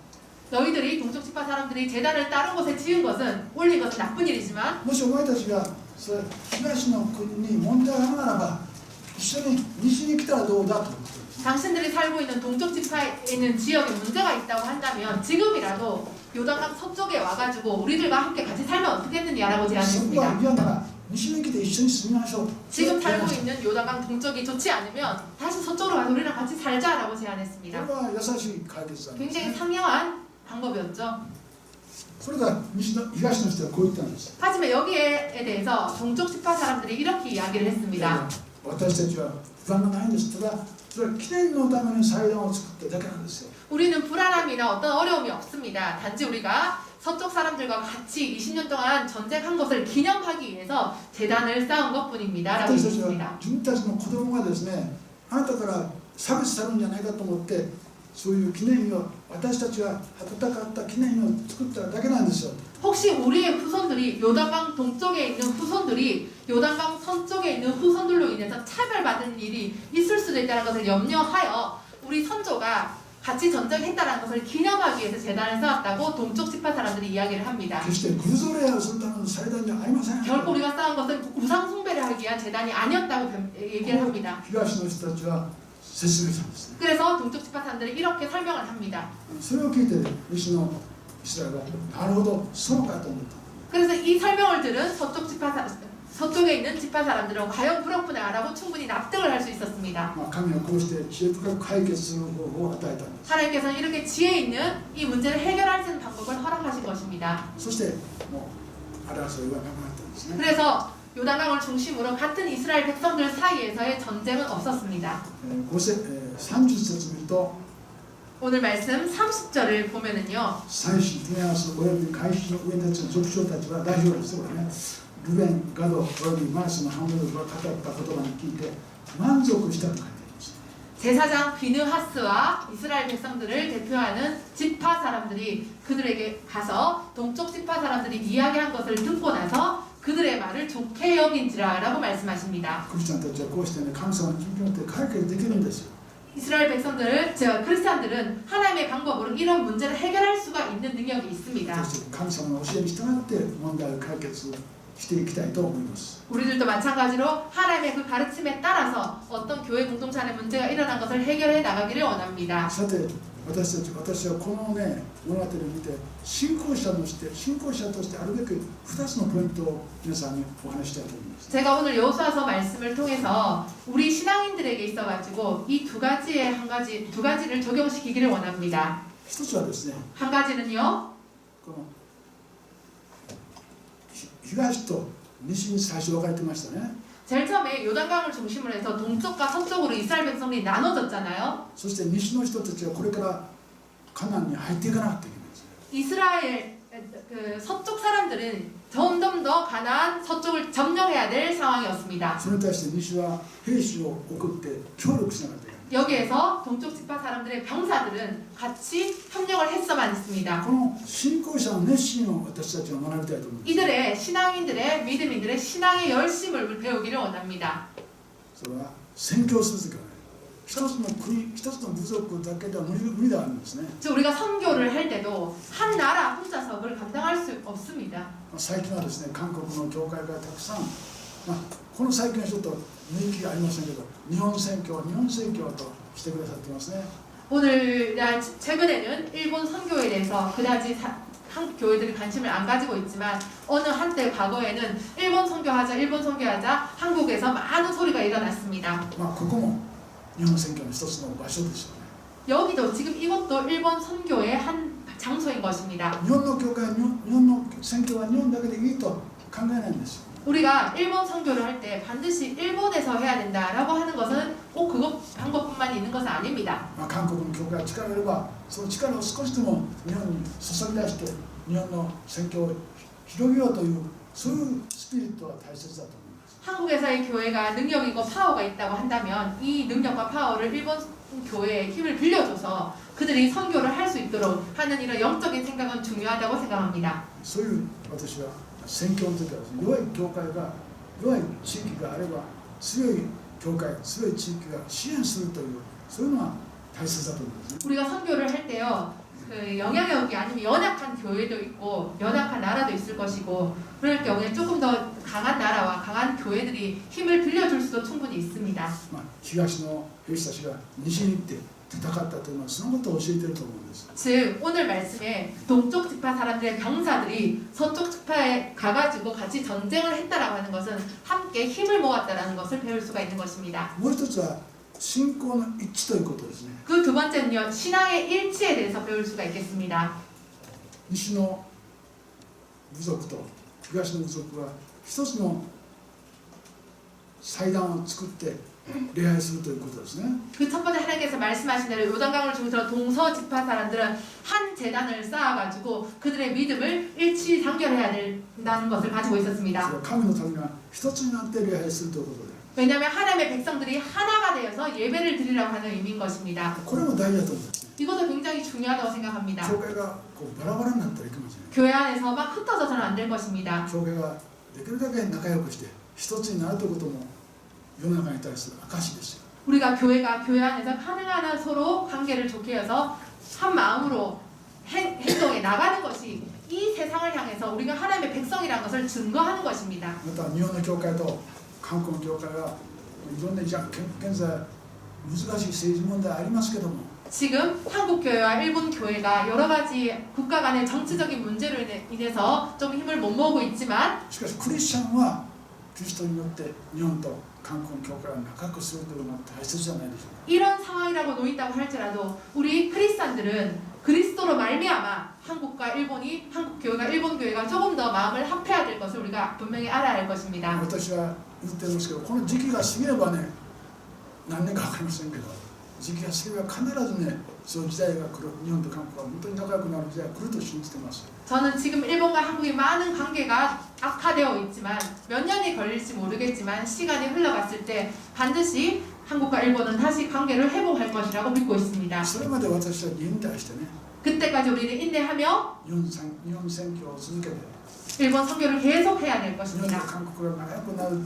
너희들이 동쪽 지파 사람들이 제단을 다른 곳에 지은 것은 올린 것은 나쁜 일이지만 もしお前たちがそれ東の国に問題があるならば一緒に西に来たらどうだということです。 당신들이 살고 있는 동쪽 지파에 있는 지역에 문제가 있다고 한다면 지금이라도 요단강 서쪽에 와가지고 우리들과 함께 같이 살면 어떻겠느냐라고 そこは 제안했습니다. 嫌なら西に来て一緒に住みましょう。 지금 살고 있는 요단강 동쪽이 좋지 않으면 다시 서쪽으로 가서 우리랑 같이 살자라고 これ 제안했습니다. は優しい解決なんです 굉장히 ね。 상냥한 방법이었죠. それが東の人はこう言ったんです。 하지만 여기에 대해서 동쪽 지파 사람들이 이렇게 이야기를 했습니다. 私たちは不安がないんです。ただそれは記念のために祭壇を作っただけなんですよ。 우리는 불안함이나 어떤 어려움이 없습니다. 단지 우리가 서쪽 사람들과 같이 20년 동안 전쟁한 것을 기념하기 위해서 재단을 쌓은 것뿐입니다. 라고 私たちは 했습니다. 自分たちの子供がですね、あなたから差別されるんじゃないかと思ってそういう記念碑を私たちが戦った記念碑を作っただけなんですよ。 혹시 우리의 후손들이 요단강 동쪽에 있는 후손들이 요단강 서쪽에 있는 후손들로 인해서 차별받은 일이 있을 수도 있다는 것을 염려하여 우리 선조가 같이 전쟁했다는 것을 기념하기 위해서 재단을 쌓았다고 동쪽 지파 사람들이 이야기를 합니다. 決して偶像礼拝をするための祭壇じゃありません。 결코 우리가 쌓은 것은 우상 숭배를 하기 위한 재단이 아니었다고 얘기를 합니다. 東の人たちは説明したんですね。 그래서 동쪽 지파 사람들이 이렇게 설명을 합니다. それを聞いて西のイスラエルはなるほどそうかと思った。 그래서 이 설명을 들은 서쪽에 있는 지파 사람들은 과연 그렇구나라고 충분히 납득을 할 수 있었습니다. 神はこうして知恵深く解決する方法を与えたんです。 하나님께서는 이렇게 지혜 있는 이 문제를 해결할 수 있는 방법을 허락하신 것입니다. そしてもう争いはなくなったんですね。 그래서 요단강을 중심으로 같은 이스라엘 백성들 사이에서의 전쟁은 없었습니다. 30節見ると 오늘 말씀 30절을 보면은요. 祭司テネアスおよび会衆の上たちの族長たちは代表ですよね。ルベン、ガドおよびマースのハムルが語った言葉に聞いて満足したと書いてあります。 제사장 비느하스와 이스라엘 백성들을 대표하는 지파 사람들이 그들에게 가서 동쪽 지파 사람들이 이야기한 것을 듣고 나서 그들의 말을 좋게 여긴지라라고 말씀하십니다. クリスチャンたちはこうしてね、神様の緊急によって解決できるんですよ。 이스라엘 백성들을 크리스찬들은 하나님의 방법으로 이런 문제를 해결할 수가 있는 능력이 있습니다. そして神様の教えに従って問題を解決していきたいと思います。 우리들도 마찬가지로 하나님의 그 가르침에 따라서 어떤 교회 공동체 안에 문제가 일어난 것을 해결해 나가기를 원합니다. さて私はこのね物語を見て信仰者としてあるべき2つのポイントを皆さんにお話ししたいと思います。 제가 오늘 여호수아서 말씀을 통해서 우리 신앙인들에게 있어가지고 이 두 가지를 적용시키기를 원합니다. 一つはですね、 한 가지는요. この東と西に最初分かれてましたね。 제일 처음에 요단강을 중심으로 해서 동쪽과 서쪽으로 이스라엘 백성들이 나눠졌잖아요. そして西の人たちはこれからカナンに入っていかなくてはいけないんですよ。 이스라엘 서쪽 사람들은 점점 더 가나안 서쪽을 점령해야 될 상황이었습니다. それに対して西は兵士を送って協力しなかった。 여기에서 동쪽 지파 사람들의 병사들은 같이 협력을 했어만 했습니다. この信仰者の熱心を私たちは学びたいと思います。 이들의 신앙인들의 믿음인들의 신앙의 열심을 배우기를 원합니다. それは宣教するときは一つの国、一つの部族だけでは無理であるんですね。 우리가 선교를 할 때도 한 나라 혼자서 그걸 감당할 수 없습니다. 最近はですね、韓国の教会がたくさん、この最近はちょっと人気がありませんけど、日本宣教としてくださってますね。 오늘날 최근에는 일본 선교에 대해서 그다지 한국 교회들이 관심을 안 가지고 있지만 어느 한때 과거에는 일본 선교하자 한국에서 많은 소리가 일어났습니다. まあここも日本選挙の一つの場所ですよね。 여기도 지금 이것도 일본 선교의 한 장소인 것입니다. 日本の教会、日本の選挙は日本だけでいいと考えないんですよ。 우리가 일본 선교를 할 때 반드시 일본에서 해야 된다라고 하는 것은 꼭 그것 방법뿐만 있는 것은 아닙니다. まあ韓国の教会が力があればその力を少しでも日本に注ぎ出して日本の選挙を広げようというそういうスピリットは大切だと思います。 한국에서의 교회가 능력이고 파워가 있다고 한다면 이 능력과 파워를 일본 교회에 힘을 빌려줘서 그들이 선교를 할 수 있도록 하는 이런 영적인 생각은 중요하다고 생각합니다. そういう私は選挙の時は弱い教会が弱い地域があれば強い教会強い地域が支援するというそういうのは大切だと思いますね。 우리가 선교를 할 때요 그 영향력이 아니면 연약한 교회도 있고 연약한 나라도 있을 것이고 그럴 경우에 조금 더 강한 나라와 강한 교회들이 힘을 빌려줄 수도 충분히 있습니다. まあ東の兵士たちが西に行って戦ったというのはそのことを教えていると思うんです。 즉 오늘 말씀에 동쪽 지파 사람들의 병사들이 서쪽 지파에 가가지고 같이 전쟁을 했다라고 하는 것은 함께 힘을 모았다라는 것을 배울 수가 있는 것입니다. もう一つは信仰の一致ということですね。 그 두 번째는요 신앙의 일치에 대해서 배울 수가 있겠습니다. 西の部族と東の部族は一つの祭壇を作って礼拝するということですね。 그 첫 번째 하나님께서 말씀하신 대로 요단강을 중심으로 동서 지파 사람들은 한 재단을 쌓아가지고 그들의 믿음을 일치 단결해야 된다는 것을 가지고 それ 있었습니다. は神の民が一つになって礼拝するということで 왜냐하면 하나님의 백성들이 하나가 되어서 예배를 드리라고 하는 의미인 것입니다. これも大事だと思うんですね。 이것도 굉장히 중요하다고 생각합니다. 教会がこうバラバラになったらいけません。 교회 안에서 막 흩어져서는 안 될 것입니다. 教会ができるだけ仲良くして一つになるということも世の中に対する証ですよ。 우리가 교회가 교회 안에서 가능한 한 서로 관계를 좋게 해서 한 마음으로 행동에 나가는 것이 이 세상을 향해서 우리가 하나님의 백성이라는 것을 증거하는 것입니다. また日本の教会と韓国の教会はいろんな現在難しい政治問題ありますけども 지금 한국 교회와 일본 교회가 여러 가지 국가 간의 정치적인 문제로 인해서 좀 힘을 못 모으고 있지만 しかしクリスチャンはキリストによって日本と韓国の教会を仲良くするというのは大切じゃないでしょうか。 이런 상황이라고 놓인다고 할지라도 우리 크리스찬들은 그리스도로 말미암아 한국과 일본이 한국 교회가 일본 교회가 조금 더 마음을 합해야 될 것을 우리가 분명히 알아야 할 것입니다. 私は言ってるんですけどこの時期が過ぎればね何年か分かりませんけど時期が過ぎれば必ずねそういう時代が来る日本と韓国は本当に仲良くなる時代が来ると信じてます。 저는 지금 일본과 한국의 많은 관계가 악화되어 있지만 몇 년이 걸릴지 모르겠지만 시간이 흘러갔을 때 반드시 한국과 일본은 다시 관계를 회복할 것이라고 믿고 있습니다. それまで私たち忍耐してね 그때까지 우리는 인내하며 日本選挙を続けて 일본 선교를 계속해야 될 日本と 것입니다. 韓国が仲良くなる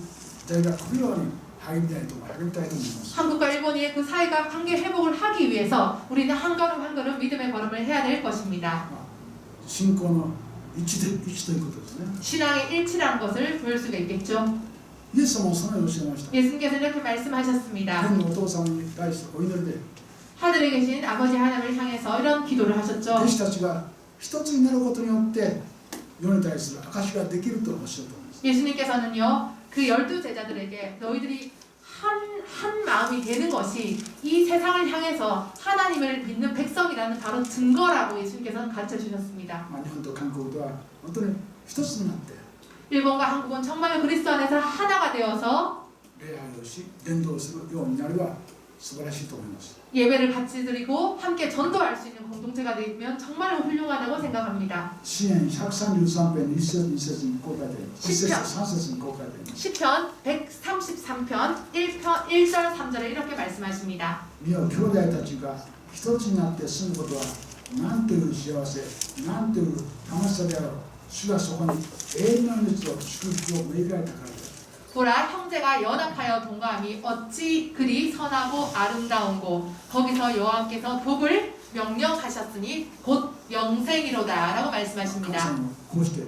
時代が来るように励みたいと思います。 한국과 일본의 그 사이가 관계 회복을 하기 위해서 우리는 한 걸음 한 걸음 믿음의 걸음을 해야 될 것입니다. 信仰の一致ということですね。 신앙의 일치라는 것을 배울 수가 있겠죠. イエス様もそのように教えました。 예수님께서 이렇게 말씀하셨습니다. 天のお父様に対してお祈りで 하늘에 계신 아버지 하나님을 향해서 이런 기도를 하셨죠. 弟子たちが一つになることによって世に対する証しができるとおっしゃったんです。 예수님께서는요 그 12 제자들에게 너희들이 한 마음이 되는 것이 이 세상을 향해서 하나님을 믿는 백성이라는 바로 증거라고 예수님께서는 가르쳐 주셨습니다. まあ日本と韓国とは本当に一つになって 일본과 한국은 정말 그리스도 안에서 하나가 되어서 礼拝をし伝道するようになれば素晴らしいと思います。 예배를 같이 드리고 함께 전도할 수 있는 공동체가 되면 정말 훌륭하다고 생각합니다. 詩篇133編1節2節にこう書いてあります。1節3節にこう書いてあります。 시편 133편 1절 3절에 이렇게 말씀하십니다. 見よ兄弟たちが一つになって住むことはなんという幸せなんという楽しさであろう。主がそこに永遠の命と祝福をめいられたからである。 보라 형제가 연합하여 동거함이 어찌 그리 선하고 아름다운고 거기서 여호와께서 복을 명령하셨으니 곧 영생이로다 라고 神 말씀하십니다. 様もこうしてク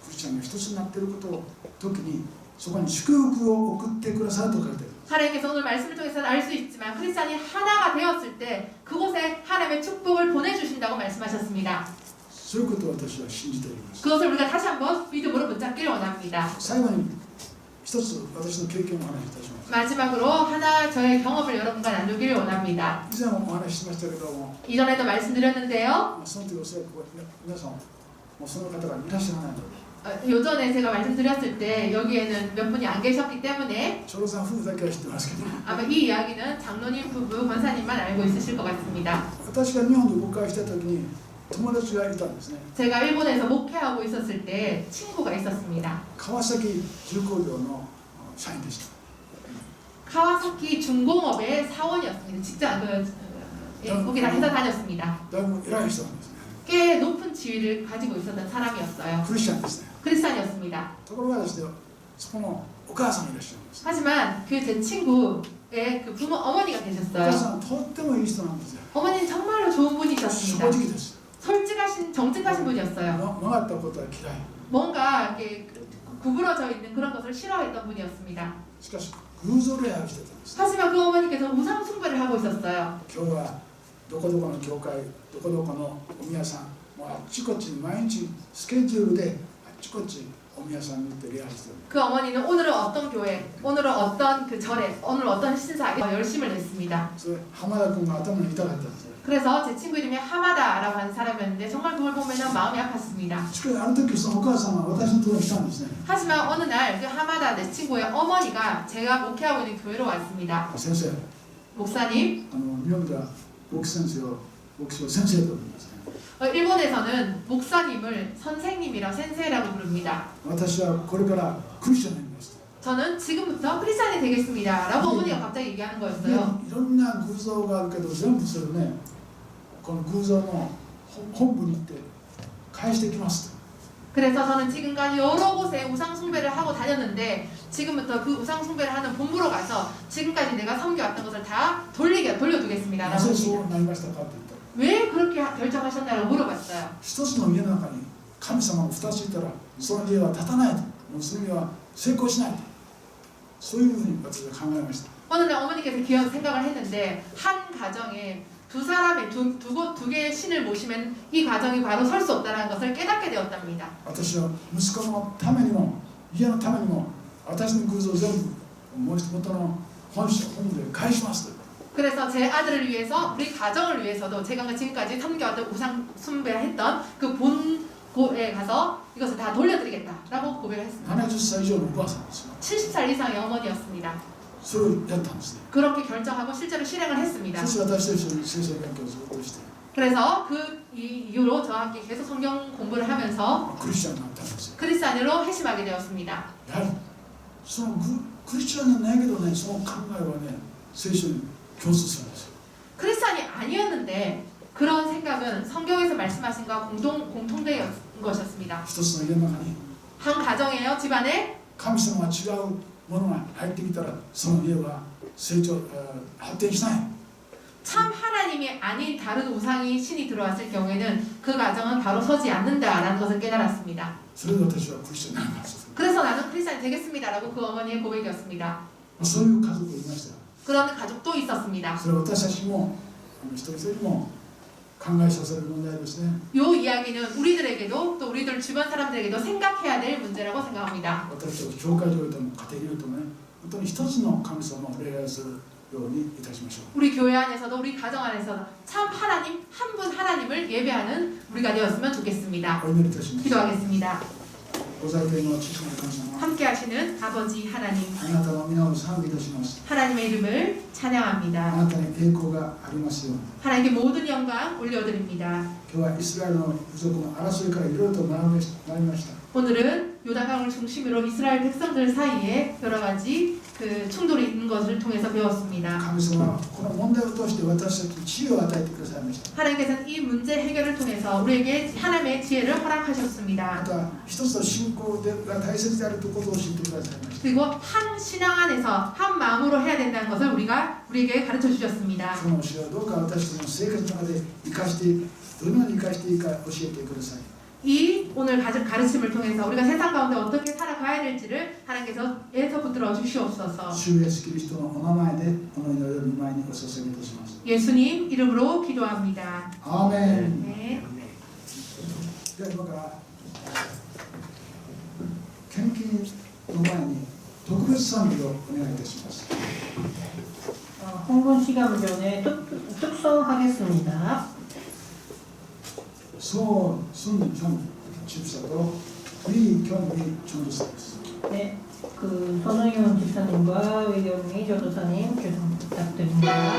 リスチャンが一つになっていることを時にそこに祝福を送ってくださると書いてある。 하나님께서 오늘 말씀을 통해서는 알 수 있지만 크리스찬이 하나가 되었을 때 그곳에 하나님의 축복을 보내주신다고 말씀하셨습니다. そういうことを私は信じております。 그것을 우리가 다시 한번 믿음으로 붙잡기를 원합니다. 最後に一つ私の経験をお話しいたします。 마지막으로 하나 저의 경험을 여러분과 나누기를 원합니다. 以前もお話ししましたけども、 이전에도 말씀드렸는데요. その時おそらく皆さんもうその方がいらっしゃらないので、 요전에 제가 말씀드렸을 때 여기에는 몇 분이 안 계셨기 때문에 長老さん夫婦だけは知ってますけど、 아마 이 이야기는 장로님 부부 권사님만 알고 있으실 것 같습니다. 私が日本で牧会した時に友達がいたんですね。 제가 일본에서 목회하고 있었을 때 친구가 있었습니다. 川崎重工業の社員でした。 카와사키 중공업의 사원이었습니다. 직장 거기다 회사 다녔습니다. だいぶ偉い人なんですね。 꽤 높은 지위를 가지고 있었던 사람이었어요. クリスチャンですね。 크리스찬이었습니다. ところがですね、そこのお母さんがいらっしゃるんです。 하지만 그 제 친구의 그 부모 어머니가 お母 계셨어요. さんとってもいい人なんですよ。 어머니는 정말로 좋은 正 분이셨습니다. 直です。 솔직하신 정직하신 분이었어요. 曲がったことは嫌い。 뭔가 이렇게 구부러져 있는 그런 것을 싫어했던 분이었습니다. しかし偶像礼拝をしてたんです。 하지만 그 어머니께서 우상 숭배를 하고 있었어요. 今日はどこどこの教会、どこどこのお宮さん、もうあっちこっち毎日スケジュールであっちこっちお宮さんに行って礼拝してる。 그 어머니는 오늘은 어떤 교회, 오늘은 어떤 그 절에, 오늘 어떤 신사에 열심을 냈습니다. それ浜田君が頭に痛かったんですよ。 그래서 제 친구 이름이 하마다라고 하는 사람이었는데 정말 그걸 보면 마음이 아팠습니다. しかしある時そのお母さんが私のところに来たんですね。 하지만 어느 날 그 하마다 내 친구의 어머니가 제가 목회하고 있는 교회로 왔습니다. 先生、 목사님, 日本では牧師先生を先生と呼びますね。 일본에서는 목사님을 선생님이라 센세이라고 부릅니다. 私はこれからクリスチャンになります。 저는 지금부터 크리스찬이 되겠습니다. 라고 어머니가 갑자기 얘기하는 い 거였어요. ろんな偶像があるけど全部それね、この偶像の本部に行って返してきますと。 그래서 저는 지금까지 여러 곳에 우상 숭배를 하고 다녔는데 지금부터 그 우상 숭배를 하는 본부로 가서 지금까지 내가 섬겨왔던 것을 다 돌려두겠습니다. なぜ 라고 そう 합니다. なりましたかって言ったら、 왜 그렇게 결정하셨나라고 물어봤어요. 一つの家の中に神様が2ついたらその家は立たないと、もうその家は成功しないと、そういうふうに私は考えました。 어느 날 어머니께서 생각을 했는데 한 가정에 두 사람의 두 개의 신을 모시면 이 가정이 바로 설 수 없다는 것을 깨닫게 되었답니다. 私は息子のためにも家のためにも私の偶像を全部元の本部で返しますと。 그래서 제 아들을 위해서 우리 가정을 위해서도 제가 지금까지 섬겨왔던 우상 숭배를 했던 그 본고에 가서 이것을 다 돌려드리겠다라고 고백을 했습니다. 70歳以上のおばあさんですよ。 70살 이상의 어머니였습니다. それをやったんですね。 그렇게 결정하고 실제로 실행을 했습니다. そして私と一緒に聖書勉強をずっとして 그래서 그 이후로 저와 함께 계속 성경 공부를 하면서 クリスチャンになったんですよ。 크리스찬으로 회심하게 되었습니다. やはりそのクリスチャンじゃないけどね、その考えはね、聖書に共通するんですよ。 크리스찬이 아니었는데 그런 생각은 성경에서 말씀하신 것과 공통된 것이었습니다. 一つの家の中に 한 가정이에요. 집안에 神様が違うものが入ってきたらその家は発展しない。 참 하나님이 아닌 다른 우상이 신이 들어왔을 경우에는 그 가정은 바로 서지 않는다라는 것을 깨달았습니다. それで私はクリスチャンになります。 그래서 나는 크리스찬이 되겠습니다라고 그 어머니의 고백이었습니다. そういう家族がいましたよ。 그런 가족도 있었습니다. それは私たちも一人一人も考えさせる問題ですね。 이 이야기는 우리들에게도 또 우리들 주변 사람들에게도 생각해야 될 문제라고 생각합니다. 私たち教会においても家庭においてもね、本当に一つの神様を礼拝するようにいたしましょう。 우리 교회 안에서도 우리 가정 안에서도 참 하나님 한 분 하나님을 예배하는 우리가 되었으면 좋겠습니다. お祈りいたします。 기도하겠습니다. ご在天の父なる神様、 함께 하시는 아버지 하나님 あなたの皆を賛美いたします。 하나님의 이름을 あ 찬양합니다. なたに栄光がありますように。 하나님께 모든 영광 올려드립니다. 今日はイスラエルの部族の争いからいろいろと学びました。 오늘은 요단강을 중심으로 이스라엘 백성들 사이에 여러 가지 그 충돌이 있는 것을 통해서 배웠습니다. 神様はこの問題を通して私たちに知恵を与えてくださいました。 하나님께서는 이 문제 해결을 통해서 우리에게 하나님의 지혜를 ま 허락하셨습니다. た一つの信仰が大切であるということを教えてくださいました。 그리고 한 신앙 안에서 한 마음으로 해야 된다는 것을 우리에게 가르쳐 주셨습니다. その教えをどうか私たちの生活の中で生かして、どのように生かしていいか教えてください。이 오늘 가르침을 통해서 우리가 세상 가운데 어떻게 살아가야 될지를 하나님께서 붙들어 주시옵소서. 主イエスキリストのお名前でこの祈りを御前にお捧げいたします。 예수님 이름으로 기도합니다. アーメン。 네. では今から献金の前に特別賛美をお願いいたします。 홍분 시간 전에 특성하겠습니다. 손순현 집사도 위경미 전도사です。 네, 그 손흥현 집사님과 위경미 전도사님 죄송 부탁드립니다.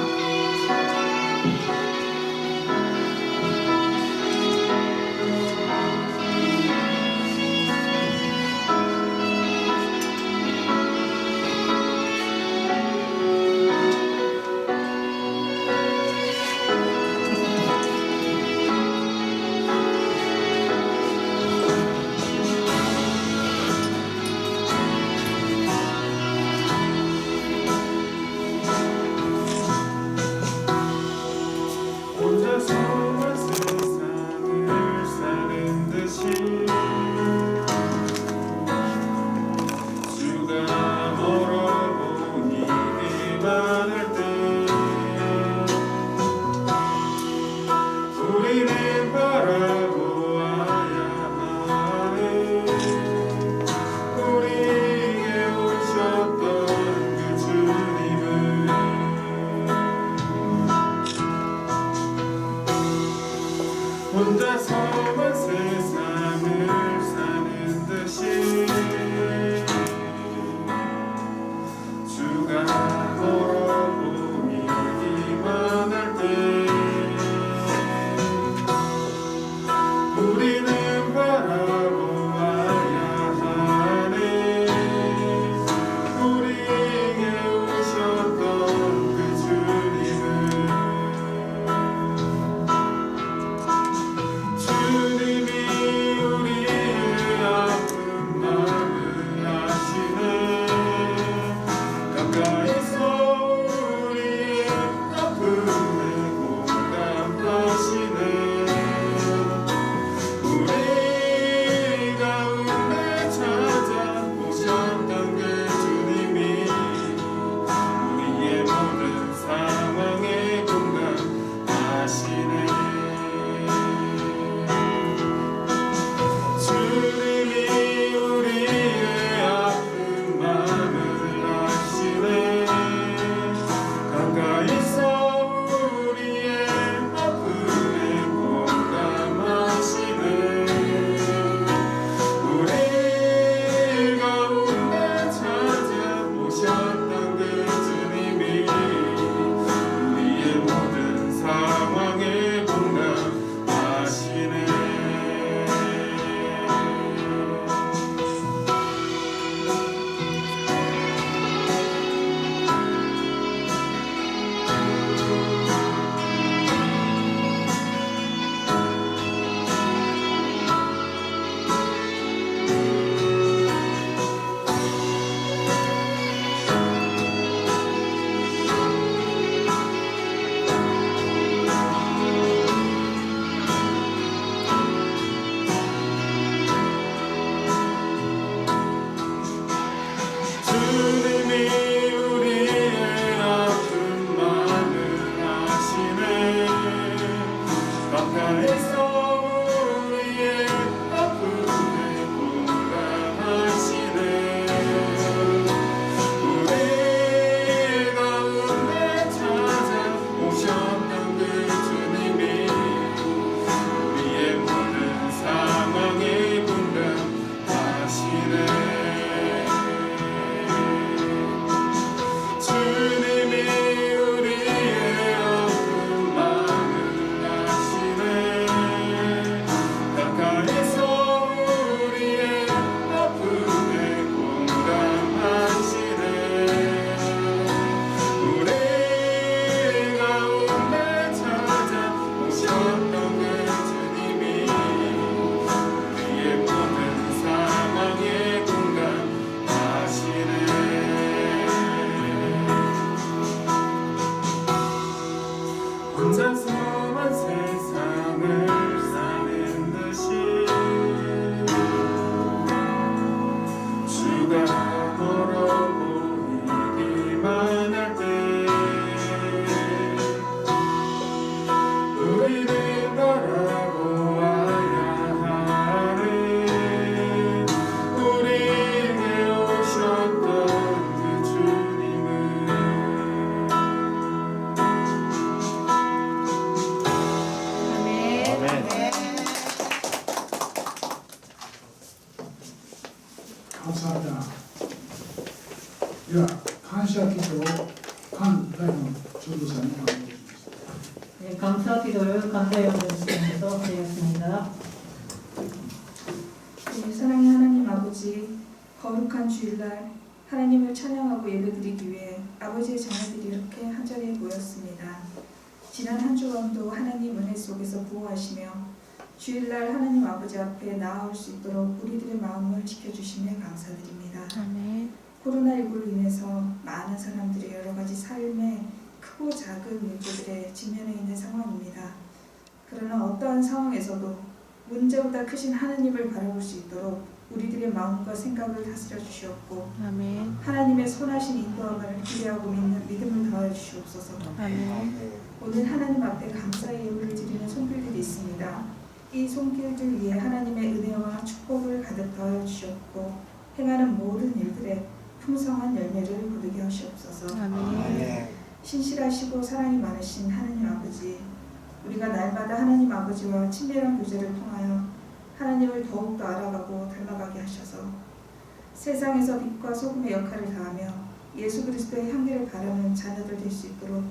감사합니다. 야, 감사 기도로 관다이노 전도사님 감사드립니다. 네, 감사 기도를 감사연 교수님께서 드렸습니다. 네, 사랑의 하나님 아버지, 거룩한 주일날 하나님을 찬양하고 예배드리기 위해 아버지의 자녀들이 이렇게 한자리에 모였습니다. 지난 한 주간도 하나님 은혜 속에서 보호하시며 주일날 하나님 아버지 앞에 나아올 수 있도록 우리들의 마음을 지켜주심에 감사드립니다. 코로나19로 인해서 많은 사람들이 여러 가지 삶에 크고 작은 문제들에 직면해 있는 상황입니다. 그러나 어떠한 상황에서도 문제보다 크신 하나님을 바라볼 수 있도록 우리들의 마음과 생각을 다스려 주시옵고 하나님의 선하신 인도함을 기대하고 믿는 믿음을 더하여 주시옵소서. 오늘 하나님 앞에 감사의 예물을 드리는 손길들이 있습니다. 이 손길들 위에 하나님의 은혜와 축복을 가득 더하여 주시옵고 행하는 모든 일들에 풍성한 열매를 거두게 하시옵소서. 신실하시고 사랑이 많으신 하나님 아버지, 우리가 날마다 하나님 아버지와 친밀한 교제를 통하여 하나님을 더욱더 알아가고 닮아가게 하셔서 세상에서 빛과 소금의 역할을 다하며 예수 그리스도의 향기를 바라는 자녀들 될 수 있도록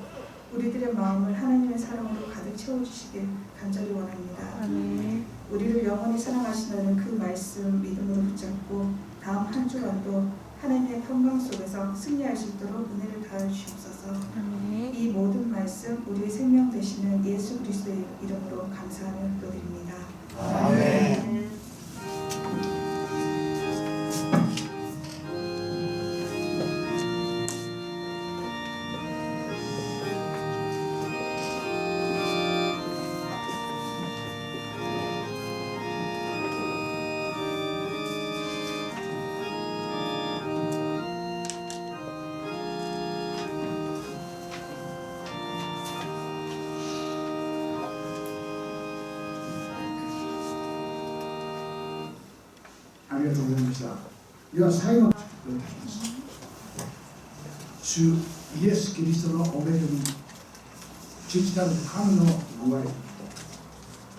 우리들의 마음을 하나님의 사랑으로 가득 채워주시길 간절히 원합니다. 우리를 영원히 사랑하시는 그 말씀 믿음으로 붙잡고 다음 한 주간도 하나님의 평강 속에서 승리할 수 있도록 은혜를 다하여 주시옵소서. 이 모든 말씀 우리의 생명 되시는 예수 그리스도의 이름으로 감사하며 기도드립니다. 아멘. 아리가토고자이마시타. では最後にお願いいたします。主イエス・キリストのお恵み、父なる神のご愛、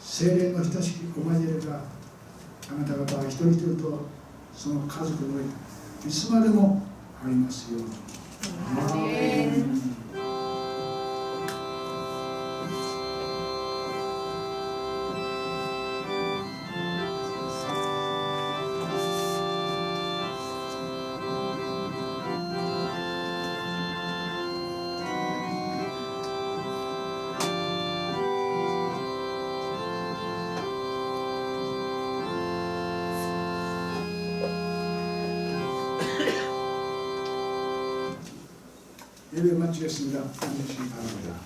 聖霊の親しきお交わりがあなた方は一人一人とその家族の上にいつまでもありますように。アーメン。예배 마치겠습니다. 안녕히 계시기 바랍니다.